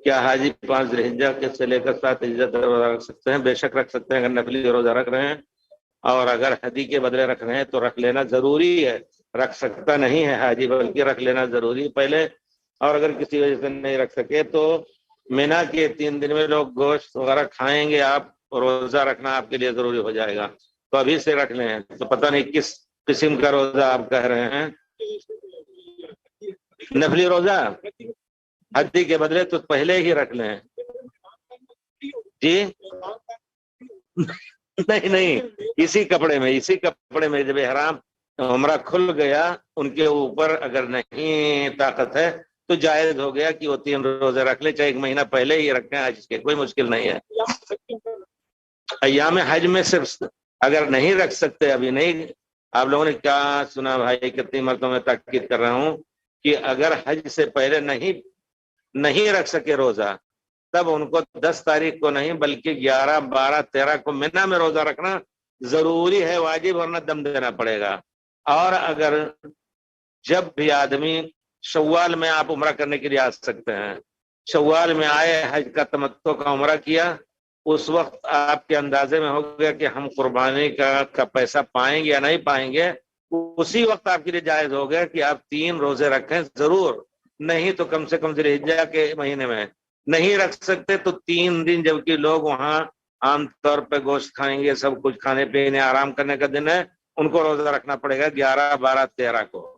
کیا حاجی 5 ذوالحجہ کے سے لے کر 7 ذوالحجہ تک روزہ رکھ سکتے ہیں؟ بے شک رکھ سکتے ہیں اگر نفلی روزہ رکھ رہے ہیں، اور اگر ہدی کے بدلے رکھ رہے ہیں تو رکھ لینا ضروری ہے، رکھ سکتا نہیں ہے حاجی، بلکہ رکھ لینا ضروری ہے پہلے. اور اگر کسی وجہ سے نہیں رکھ سکے تو مینا کے 3 دن میں لوگ گوشت وغیرہ کھائیں گے، آپ روزہ رکھنا آپ کے لیے ضروری ہو جائے گا، تو ابھی سے رکھ لیں. تو پتہ نہیں کس قسم کا روزہ آپ کہہ رہے ہیں. نفلی روزہ ہدی کے بدلے تو پہلے ہی رکھ لیں. جی نہیں، اسی کپڑے میں جب احرام عمرہ کھل گیا ان کے اوپر اگر نہیں طاقت ہے تو جائز ہو گیا کہ وہ 3 روزے رکھ لے، چاہے 1 مہینہ پہلے ہی رکھیں حج کے، کوئی مشکل نہیں ہے. ایام حج میں صرف اگر نہیں رکھ سکتے، ابھی نہیں، آپ لوگوں نے کیا سنا بھائی، کتنی مرتبہ میں تاکید کر رہا ہوں کہ اگر حج سے پہلے نہیں رکھ سکے روزہ، تب ان کو 10 تاریخ کو نہیں بلکہ 11، 12، 13 کو مینا میں روزہ رکھنا ضروری ہے، واجب، ورنہ دم دینا پڑے گا. اور اگر جب بھی آدمی شوال میں آپ عمرہ کرنے کے لیے آ سکتے ہیں، شوال میں آئے، حج کا تمتع کا عمرہ کیا، اس وقت آپ کے اندازے میں ہو گیا کہ ہم قربانی کا پیسہ پائیں گے یا نہیں پائیں گے، اسی وقت آپ کے لیے جائز ہو گیا کہ آپ 3 روزے رکھیں ضرور، نہیں تو کم سے کم ذوالحجہ کے مہینے میں. نہیں رکھ سکتے تو 3 دن، جبکہ لوگ وہاں عام طور پہ گوشت کھائیں گے، سب کچھ کھانے پینے آرام کرنے کا دن ہے، ان کو روزہ رکھنا پڑے گا 11، 12، 13 کو.